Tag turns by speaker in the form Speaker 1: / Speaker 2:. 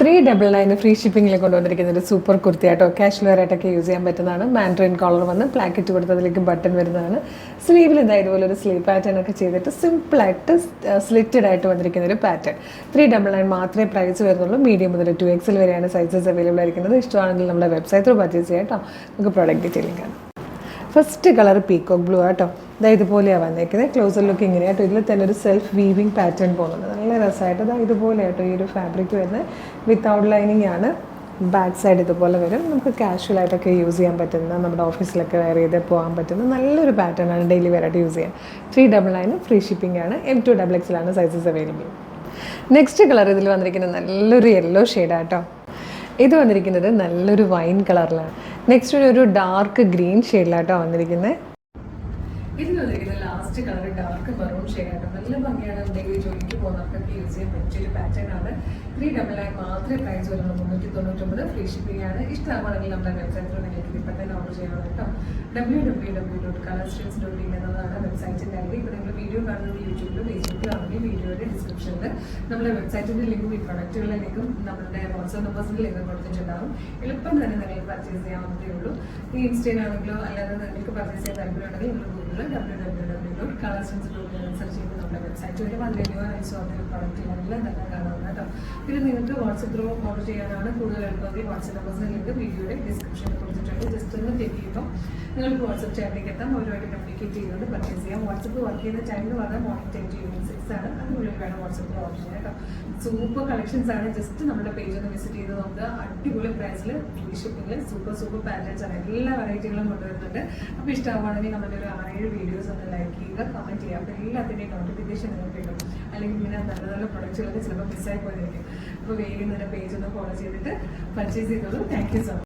Speaker 1: 399 free ഷിപ്പിംഗിൽ കൊണ്ടുവന്നിരിക്കുന്ന ഒരു super kurti ആട്ടോ. Casual wear ആയിട്ടൊക്കെ യൂസ് ചെയ്യാൻ പറ്റുന്നതാണ്. മാൻഡ്രിൻ കോളർ വന്ന് പ്ലാക്കറ്റ് കൊടുത്തതിലേക്ക് ബട്ടൺ വരുന്നതാണ്. സ്ലീവിൽ ഇതാ ഇതുപോലെ ഒരു സ്ലീവ് പാറ്റേൺ ഒക്കെ ചെയ്തിട്ട് സിമ്പിളായിട്ട് സ്ലിറ്റഡ് ആയിട്ട് വന്നിരിക്കുന്ന ഒരു പാറ്റേൺ. 399 മാത്രമേ പ്രൈസ് വരുന്നുള്ളൂ. മീഡിയം മുതൽ 2XL വരെയാണ് സൈസസ് അവൈലബിൾ ആയിരിക്കുന്നത്. ഇഷ്ടമാണെങ്കിൽ നമ്മുടെ വെബ്സൈറ്റിൽ പർച്ചേസ് ചെയ്യാം കേട്ടോ. നമുക്ക് പ്രോഡക്റ്റ് ഡീറ്റെയിലിംഗ് ആണ്. ഫസ്റ്റ് കളർ പീക്കോക്ക് ബ്ലൂ ആട്ടോ. ഇതുപോലെയാണ് വന്നേക്കുന്നത്. ക്ലോസർ ലുക്ക് ഇങ്ങനെയാട്ടോ. ഇതിൽ തന്നെ ഒരു സെൽഫ് വീവിങ് പാറ്റേൺ പോകുന്നുണ്ട്. നല്ല രസമായിട്ട് ഇതുപോലെ ആട്ടോ ഈ ഒരു ഫാബ്രിക് വരുന്നത്. വിത്തൗട്ട് ലൈനിങ് ആണ്. ബാക്ക് സൈഡ് ഇതുപോലെ വരും. നമുക്ക് കാഷ്വലായിട്ടൊക്കെ യൂസ് ചെയ്യാൻ പറ്റുന്ന, നമ്മുടെ ഓഫീസിലൊക്കെ വെയർ ചെയ്ത് പോകാൻ പറ്റുന്ന നല്ലൊരു പാറ്റേൺ ആണ്. ഡെയിലി വെയർ ആയിട്ട് യൂസ് ചെയ്യാം. 399 ഫ്രീ ഷിപ്പിംഗ് ആണ്. M2XXL ആണ് സൈസസ് അവൈലബിൾ. നെക്സ്റ്റ് കളർ ഇതിൽ വന്നിരിക്കുന്നത് നല്ലൊരു യെല്ലോ ഷെയ്ഡാട്ടോ. ഇത് വന്നിരിക്കുന്നത് നല്ലൊരു വൈൻ കളറിലാണ്. നെക്സ്റ്റ് ഒരു ഡാർക്ക് ഗ്രീൻ ഷെയ്ഡിലാട്ടോ വന്നിരിക്കുന്നത്. ഇതിൽ വന്നിരിക്കുന്നത് ലാസ്റ്റ് കളർ ഡാർക്ക് മെറൂൺ ഷെയ്ഡാട്ടോ. നല്ല ഭംഗിയാണ്. ഡെയിലി ജോലിക്ക് പോകുന്നവർക്കൊക്കെ യൂസ് ചെയ്യാൻ പറ്റിയൊരു പാറ്റേൺ ആണ്. 399 മാത്രമേ പ്രൈസ് വരുള്ളൂ. 399 ഫ്രീ ഷിപ്പിംഗ് ആണ്. ഇഷ്ടമാണെങ്കിൽ നമ്മുടെ വെബ്സൈറ്റിൽ നിങ്ങൾക്ക് ഇപ്പം തന്നെ ഓർഡർ ചെയ്യണം കേട്ടോ. www.colorstreams.in എന്നതാണ് വെബ്സൈറ്റിൻ്റെ ഐഡി. ഇപ്പോൾ നിങ്ങൾ വീഡിയോ കാണുന്നത് യൂട്യൂബിലും ഫേസ്ബുക്കിലും ആണെങ്കിൽ വീഡിയോയുടെ ഡിസ്ക്രിപ്ഷനിൽ നമ്മുടെ വെബ്സൈറ്റിൻ്റെ ലിങ്കും ഈ പ്രൊഡക്റ്റുകളുടെ ലിങ്കും നമ്മുടെ വാട്സ്ആപ്പ് നമ്പേഴ്സിൻ്റെ ലിങ്കും കൊടുത്തിട്ടുണ്ടാകും. എളുപ്പം തന്നെ നിങ്ങൾക്ക് പർച്ചേസ് ചെയ്യാവുന്നതേ ഉള്ളൂ. ഈ ഇൻസ്റ്റയിലാണെങ്കിലോ അല്ലാതെ നിങ്ങൾക്ക് പർച്ചേസ് ചെയ്യാൻ താല്പര്യമുണ്ടെങ്കിൽ നിങ്ങൾ ഗൂഗിളിൽ www.colorstreams.in സെർച്ച് ചെയ്ത് നമ്മുടെ വെബ്സൈറ്റ് വരും. അതിൽ പ്രൊഡക്റ്റുകളെല്ലാം തന്നെ കാണാവുന്ന കേട്ടോ. പിന്നെ നിങ്ങൾക്ക് വാട്സ്ആപ്പ് ത്രൂ ഓർഡർ ചെയ്യാനാണ് കൂടുതൽ എളുപ്പമെങ്കിൽ വാട്സ്ആപ്പ് നമ്പേഴ്സിൻ്റെ ലിങ്ക് വീഡിയോയുടെ ഡിസ്ക്രിപ്ഷനിൽ കൊടുത്തിട്ടുണ്ട്. ജസ്റ്റ് ഒന്ന് ചെക്ക് ചെയ്യുമ്പോൾ നിങ്ങൾക്ക് വാട്സ്ആപ്പ് ചാറ്റിലേക്ക് എത്താം. അവരുമായിട്ട് കമ്മ്യൂണിക്കേറ്റ് ചെയ്തുകൊണ്ട് പർച്ചേസ് ചെയ്യാം. വാട്സ്ആപ്പ് വർക്ക് ചെയ്യുന്ന ടൈം എന്ന് പറഞ്ഞാൽ മോർണിംഗ് 10 to evening 6 ആണ്. അതിനുള്ളിൽ വേണം വാട്സ്ആപ്പിൽ ഓർഡർ ചെയ്യാം കേട്ടോ. സൂപ്പർ കളക്ഷൻസ് ആണ്. ജസ്റ്റ് നമ്മുടെ പേജ് ഒന്ന് വിസിറ്റ് ചെയ്ത് നോക്കുക. അടിപൊളി പ്രൈസിൽ ഫ്രീ ഷിപ്പിംഗിൽ സൂപ്പർ പാറ്റേൺസ് ആണ്. എല്ലാ വെറൈറ്റികളും കൊണ്ടുവരുന്നുണ്ട്. അപ്പോൾ ഇഷ്ടമാണെങ്കിൽ നമ്മുടെ ഒരു 6-7 വീഡിയോസ് ഒന്ന് ലൈക്ക് ചെയ്യുക, കമൻറ്റ് ചെയ്യുക. അപ്പോൾ എല്ലാത്തിൻ്റെയും നോട്ടിഫിക്കേഷൻ നിങ്ങൾക്ക് കിട്ടും. അല്ലെങ്കിൽ ഇങ്ങനെ നല്ല നല്ല പ്രൊഡക്റ്റുകളൊക്കെ ചിലപ്പോൾ മിസ്സായി പോയിരിക്കും. അപ്പോൾ വേഗം തന്നെ പേജ് ഒന്ന് ഫോളോ ചെയ്തിട്ട് പർച്ചേസ് ചെയ്തോളൂ. Thank you so much.